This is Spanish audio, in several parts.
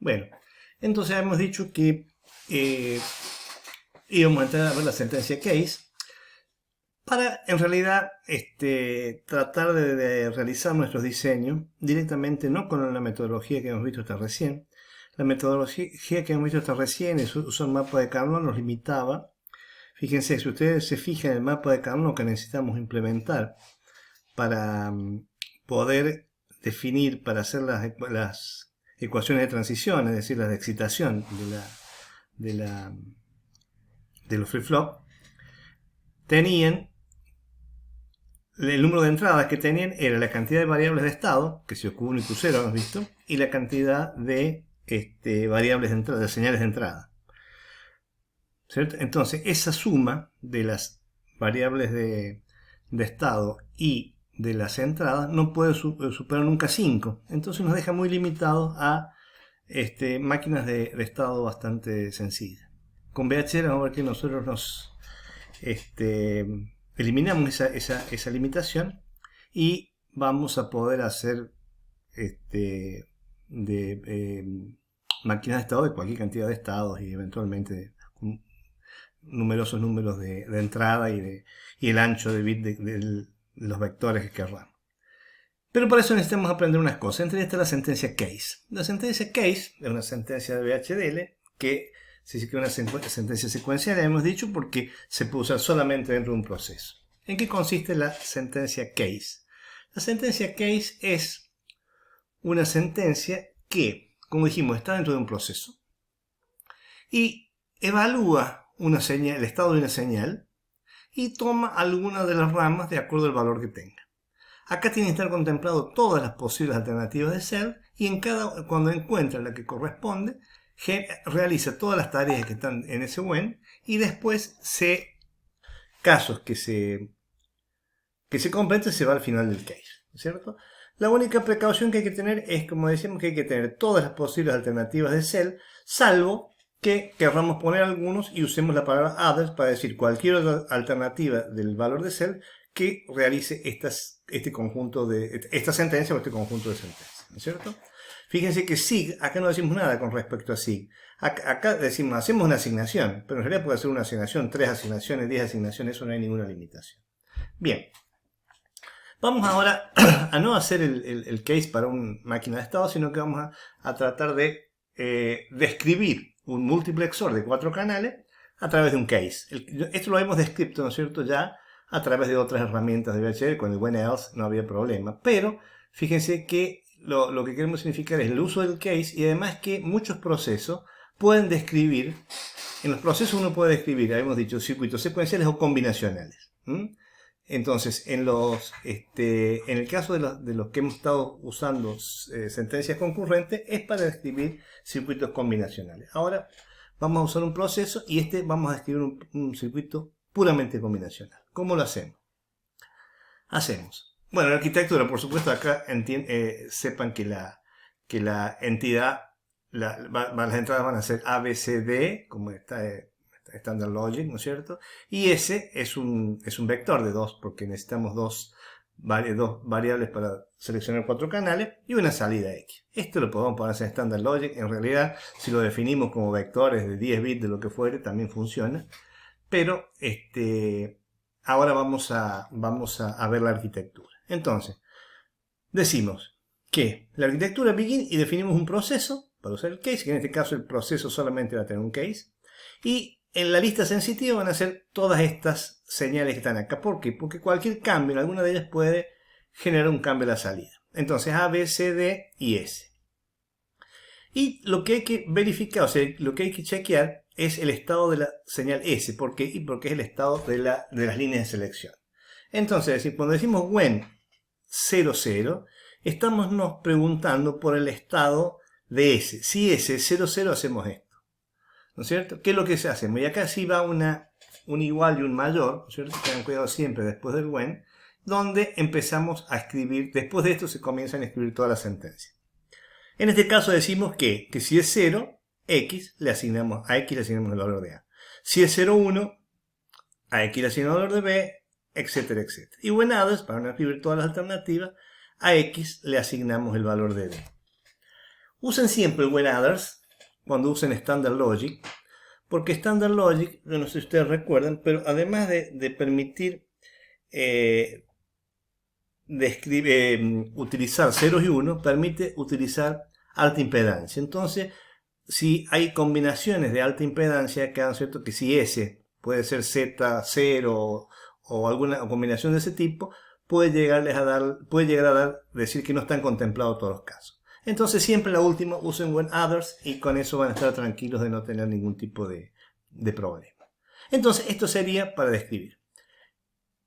Bueno, entonces hemos dicho que íbamos a entrar a ver la sentencia case para, en realidad, tratar de realizar nuestros diseños directamente, no con la metodología que hemos visto hasta recién. La metodología que hemos visto hasta recién, usar un mapa de Carnot, nos limitaba. Fíjense, si ustedes se fijan en el mapa de Carnot que necesitamos implementar para poder definir, para hacer las ecuaciones de transición, es decir, las de excitación de los flip-flop, tenían el número de entradas que tenían era la cantidad de variables de estado, que si Q1 y Q0 hemos visto, y la cantidad de variables de entrada, de señales de entrada. ¿Cierto? Entonces, esa suma de las variables de estado y de las entradas no puede superar nunca 5. Entonces nos deja muy limitados a máquinas de estado bastante sencillas. Con VHR vamos a ver que nosotros nos eliminamos esa limitación y vamos a poder hacer máquinas de estado de cualquier cantidad de estados y eventualmente numerosos números de entrada y el ancho de bit de los vectores que querramos. Pero para eso necesitamos aprender unas cosas. Entre estas la sentencia case. La sentencia case es una sentencia de VHDL que se dice que es una sentencia secuencial, hemos dicho, porque se puede usar solamente dentro de un proceso. ¿En qué consiste la sentencia case? La sentencia case es una sentencia que, como dijimos, está dentro de un proceso y evalúa el estado de una señal y toma alguna de las ramas de acuerdo al valor que tenga. Acá tiene que estar contemplado todas las posibles alternativas de ser y cuando encuentra la que corresponde, realiza todas las tareas que están en ese when y después casos que se completen se va al final del case, ¿cierto? La única precaución que hay que tener es, como decíamos, que hay que tener todas las posibles alternativas de cell, salvo que querramos poner algunos y usemos la palabra others para decir cualquier otra alternativa del valor de cell que realice esta sentencia o este conjunto de sentencias, ¿no es cierto? Fíjense que SIG, acá no decimos nada con respecto a SIG. Acá decimos, hacemos una asignación, pero en realidad puede ser una asignación, 3 asignaciones, 10 asignaciones, eso no hay ninguna limitación. Bien, vamos ahora a no hacer el case para una máquina de estado, sino que vamos a tratar de describir un multiplexor de 4 canales a través de un case. Esto lo hemos descrito, ¿no es cierto?, ya a través de otras herramientas de VHR, con el when else no había problema, pero fíjense que lo que queremos significar es el uso del case y además que muchos procesos pueden describir, en los procesos uno puede describir, habíamos dicho, circuitos secuenciales o combinacionales. Entonces, en el caso de los que hemos estado usando sentencias concurrentes, es para describir circuitos combinacionales. Ahora vamos a usar un proceso y vamos a describir un circuito puramente combinacional. ¿Cómo lo hacemos? Bueno, la arquitectura, por supuesto, acá sepan que la entidad, las entradas van a ser A, B, C, D, como está Standard Logic, ¿no es cierto? Y S es un vector de 2, porque necesitamos dos variables para seleccionar 4 canales y una salida X. Esto lo podemos poner en Standard Logic. En realidad, si lo definimos como vectores de 10 bits de lo que fuere, también funciona. Pero ahora vamos a ver la arquitectura. Entonces, decimos que la arquitectura begin y definimos un proceso para usar el case, que en este caso el proceso solamente va a tener un case. Y en la lista sensitiva van a ser todas estas señales que están acá. ¿Por qué? Porque cualquier cambio en alguna de ellas puede generar un cambio en la salida. Entonces A, B, C, D y S. Y lo que hay que verificar, o sea, lo que hay que chequear es el estado de la señal S. ¿Por qué? Y porque es el estado de las líneas de selección. Entonces, cuando decimos when 00, estamos nos preguntando por el estado de S. Si S es 00, hacemos esto. ¿No es cierto? ¿Qué es lo que se hace? Y acá sí va un igual y un mayor, ¿no es cierto? Tengan cuidado siempre después del when, donde empezamos a escribir, después de esto se comienzan a escribir todas las sentencias. En este caso decimos que si es 0, a X le asignamos el valor de A. Si es 0,1, a X le asignamos el valor de B, etcétera, etcétera. Y when others, para no escribir todas las alternativas, a X le asignamos el valor de D. Usen siempre when others cuando usen Standard Logic, porque Standard Logic, yo no sé si ustedes recuerdan, pero además de permitir utilizar ceros y unos, permite utilizar alta impedancia. Entonces, si hay combinaciones de alta impedancia, que hagan cierto que si S puede ser Z0 o alguna combinación de ese tipo, puede llegar a decir que no están contemplados todos los casos. Entonces siempre la última usen when others y con eso van a estar tranquilos de no tener ningún tipo de problema. Entonces esto sería para describir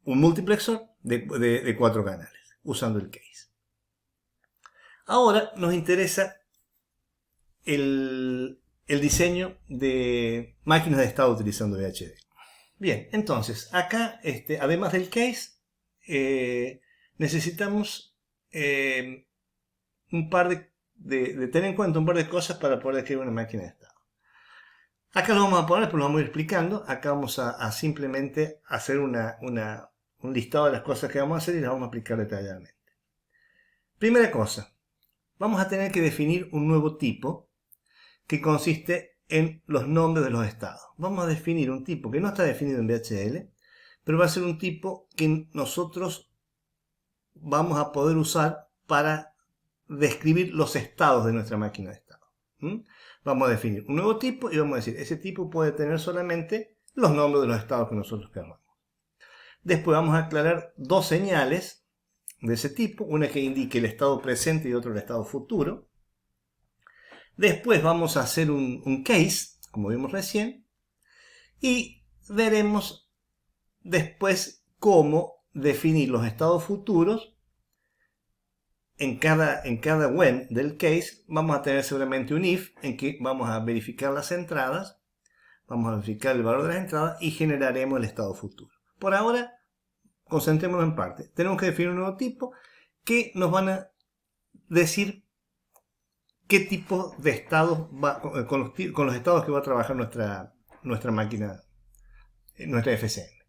un multiplexor de 4 canales usando el case. Ahora nos interesa el diseño de máquinas de estado utilizando VHD. Bien, entonces acá además del case necesitamos un par de tener en cuenta un par de cosas para poder escribir una máquina de estado. Acá lo vamos a poner, pero lo vamos a ir explicando. Acá vamos a simplemente hacer un listado de las cosas que vamos a hacer y las vamos a explicar detalladamente. Primera cosa, vamos a tener que definir un nuevo tipo que consiste en los nombres de los estados. Vamos a definir un tipo que no está definido en VHDL, pero va a ser un tipo que nosotros vamos a poder usar para describir los estados de nuestra máquina de estado. Vamos a definir un nuevo tipo y vamos a decir, ese tipo puede tener solamente los nombres de los estados que nosotros queramos. Después vamos a aclarar dos señales de ese tipo, una que indique el estado presente y otra el estado futuro. Después vamos a hacer un case, como vimos recién, y veremos después cómo definir los estados futuros. En cada when del case vamos a tener seguramente un if en que vamos a verificar las entradas, vamos a verificar el valor de las entradas y generaremos el estado futuro. Por ahora, concentrémonos en parte. Tenemos que definir un nuevo tipo que nos van a decir qué tipo de estados va, con los estados que va a trabajar nuestra máquina, nuestra FCM.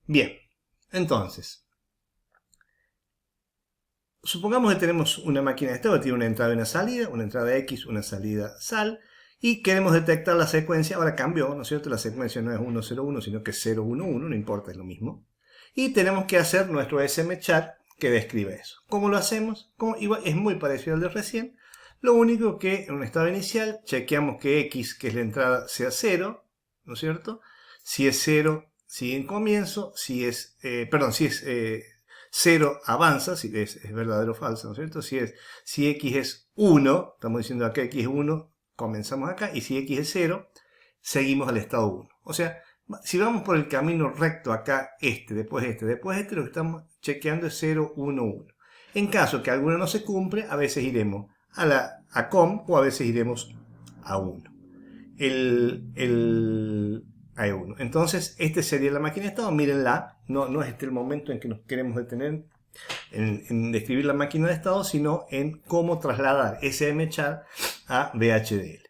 Bien, entonces, supongamos que tenemos una máquina de estado que tiene una entrada y una entrada X, una salida sal, y queremos detectar la secuencia. Ahora cambió, ¿no es cierto? La secuencia no es 101, sino que es 011, no importa, es lo mismo. Y tenemos que hacer nuestro smchar que describe eso. ¿Cómo lo hacemos? Igual, es muy parecido al de recién. Lo único que en un estado inicial chequeamos que X, que es la entrada, sea 0, ¿no es cierto? Si es 0, sigue en comienzo. Si es 0 avanza, si es verdadero o falso, ¿no es cierto? Si X es 1, estamos diciendo acá X es 1, comenzamos acá, y si X es 0, seguimos al estado 1. O sea, si vamos por el camino recto acá, después lo que estamos chequeando es 0, 1, 1. En caso que alguno no se cumple, a veces iremos a com o a veces iremos a 1. Hay uno. Entonces, sería la máquina de estado. Mírenla, no es el momento en que nos queremos detener en describir la máquina de estado, sino en cómo trasladar ese smchar a VHDL.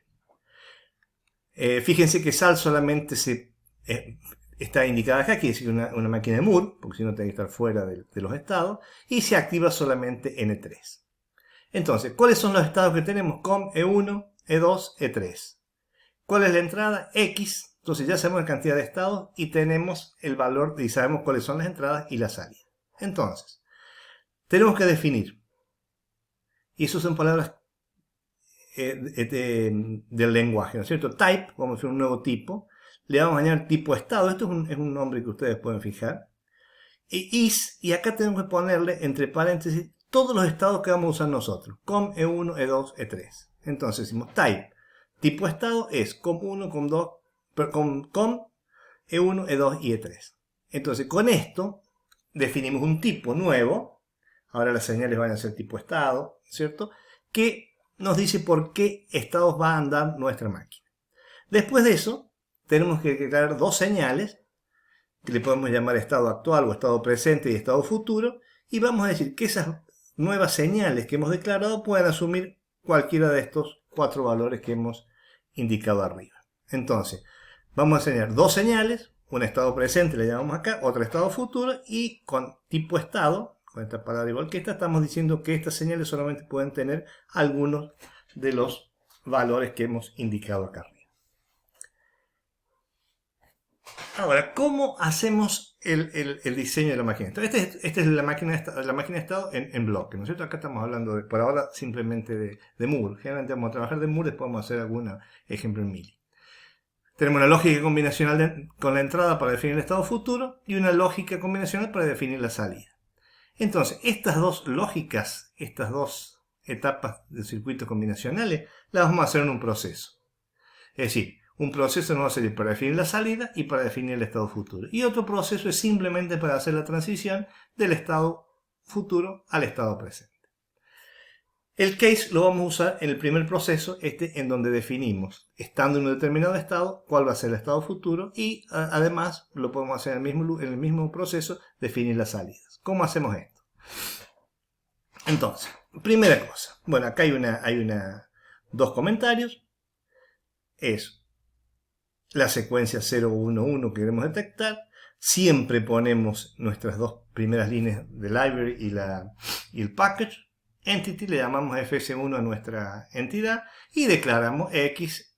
Fíjense que sal solamente está indicada acá, quiere decir una máquina de Moore, porque si no tiene que estar fuera de los estados, y se activa solamente N3. Entonces, ¿cuáles son los estados que tenemos? COM, E1, E2, E3. ¿Cuál es la entrada? X. Entonces ya sabemos la cantidad de estados y tenemos el valor y sabemos cuáles son las entradas y las salidas. Entonces, tenemos que definir, y eso son palabras del lenguaje, ¿no es cierto? Type, vamos a hacer un nuevo tipo, le vamos a añadir tipo estado, esto es un nombre que ustedes pueden fijar, y acá tenemos que ponerle entre paréntesis todos los estados que vamos a usar nosotros, COM, E1, E2, E3. Entonces decimos type, tipo estado es COM1, COM2, COM, E1, E2 y E3. Entonces con esto definimos un tipo nuevo, ahora las señales van a ser tipo estado, ¿cierto? Que nos dice por qué estados va a andar nuestra máquina. Después de eso, tenemos que crear dos señales, que le podemos llamar estado actual o estado presente y estado futuro, y vamos a decir que esas nuevas señales que hemos declarado pueden asumir cualquiera de estos 4 valores que hemos indicado arriba. Entonces, vamos a enseñar dos señales, un estado presente le llamamos acá, otro estado futuro, y con tipo estado, con esta palabra igual que esta, estamos diciendo que estas señales solamente pueden tener algunos de los valores que hemos indicado acá arriba. Ahora, ¿cómo hacemos el diseño de la máquina de estado? Esta es la máquina de estado en bloque, ¿no es cierto? Acá estamos hablando, por ahora, simplemente de Moore. Generalmente vamos a trabajar de Moore, después vamos a hacer algún ejemplo en Mili. Tenemos una lógica combinacional con la entrada para definir el estado futuro y una lógica combinacional para definir la salida. Entonces, estas dos lógicas, estas dos etapas de circuitos combinacionales, las vamos a hacer en un proceso. Es decir, un proceso nos va a servir para definir la salida y para definir el estado futuro. Y otro proceso es simplemente para hacer la transición del estado futuro al estado presente. El case lo vamos a usar en el primer proceso, en donde definimos, estando en un determinado estado, cuál va a ser el estado futuro y además lo podemos hacer en el mismo proceso, definir las salidas. ¿Cómo hacemos esto? Entonces, primera cosa. Bueno, acá hay dos comentarios. Es la secuencia 0, 1, 1 que queremos detectar. Siempre ponemos nuestras dos primeras líneas de library y el package. Entity le llamamos fs1 a nuestra entidad y declaramos x,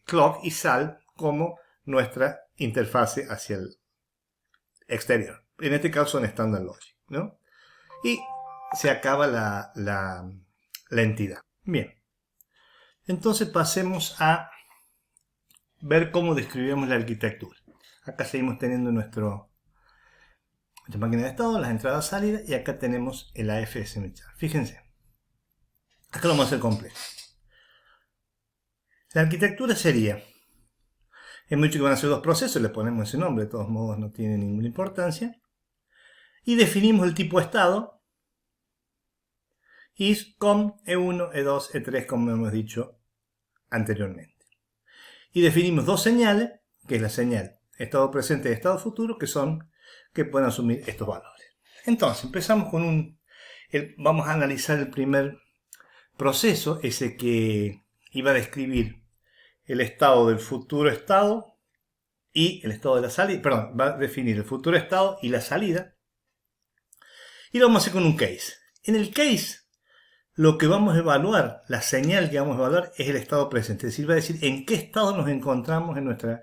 clock y sal como nuestra interfase hacia el exterior. En este caso en Standard Logic, ¿no? Y se acaba la entidad. Bien. Entonces pasemos a ver cómo describimos la arquitectura. Acá seguimos teniendo nuestra máquina de estado, las entradas salidas, y acá tenemos el AFSMChar. Fíjense, acá lo vamos a hacer completo. La arquitectura sería, hemos dicho que van a ser dos procesos, le ponemos ese nombre, de todos modos no tiene ninguna importancia, y definimos el tipo de estado, is, com, E1, E2, E3, como hemos dicho anteriormente. Y definimos dos señales, que es la señal estado presente y estado futuro, que pueden asumir estos valores. Entonces, empezamos con vamos a analizar el primer proceso, ese que iba a describir el estado del futuro estado y el estado de la salida, perdón, va a definir el futuro estado y la salida. Y lo vamos a hacer con un case. En el case, lo que vamos a evaluar, la señal que vamos a evaluar es el estado presente. Es decir, va a decir en qué estado nos encontramos en nuestra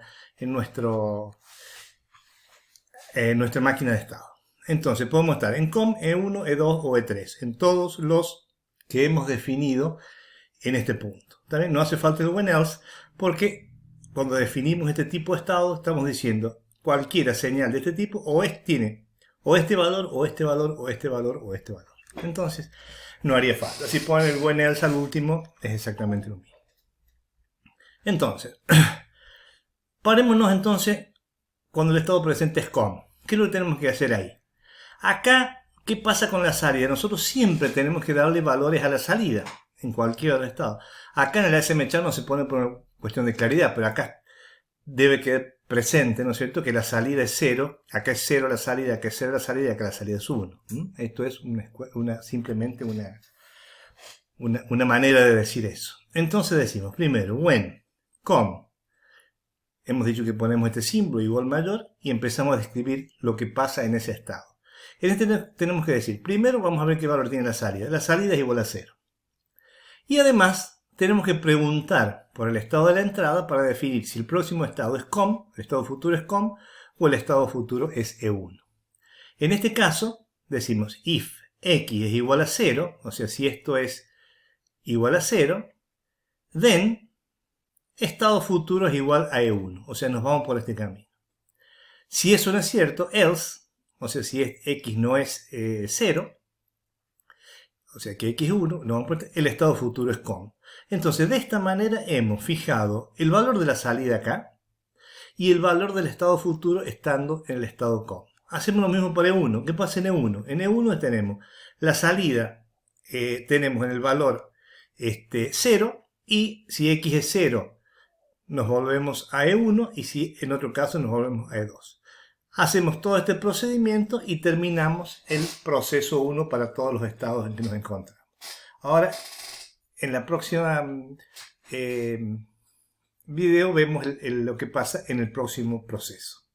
máquina de estado. Entonces podemos estar en COM, E1, E2 o E3, en todos los que hemos definido en este punto. También no hace falta el when else, porque cuando definimos este tipo de estado, estamos diciendo cualquier señal de este tipo tiene o este valor, o este valor, o este valor, o este valor. Entonces, no haría falta. Si ponen el when else al último, es exactamente lo mismo. Entonces, parémonos entonces cuando el estado presente es COM. ¿Qué es lo que tenemos que hacer ahí? Acá, ¿qué pasa con la salida? Nosotros siempre tenemos que darle valores a la salida, en cualquier otro estado. Acá en el ASMChar no se pone por una cuestión de claridad, pero acá debe quedar presente, ¿no es cierto?, que la salida es 0, acá es 0 la salida, acá es 0 la salida y acá la salida es 1. Esto es simplemente una manera de decir eso. Entonces decimos, primero, when, com. Hemos dicho que ponemos este símbolo igual mayor y empezamos a describir lo que pasa en ese estado. En este tenemos que decir, primero vamos a ver qué valor tiene la salida. La salida es igual a 0. Y además tenemos que preguntar por el estado de la entrada para definir si el próximo estado es COM, el estado futuro es COM, o el estado futuro es E1. En este caso decimos if x es igual a 0, o sea, si esto es igual a 0, then estado futuro es igual a E1, o sea, nos vamos por este camino. Si eso no es cierto, else, o sea, si x no es 0, o sea que x es 1, el estado futuro es COM. Entonces, de esta manera hemos fijado el valor de la salida acá y el valor del estado futuro estando en el estado COM. Hacemos lo mismo para E1. ¿Qué pasa en E1? En E1 tenemos la salida, tenemos en el valor 0, y si x es 0, nos volvemos a E1, y si en otro caso nos volvemos a E2. Hacemos todo este procedimiento y terminamos el proceso 1 para todos los estados en que nos encontramos. Ahora, en la próxima video vemos lo que pasa en el próximo proceso.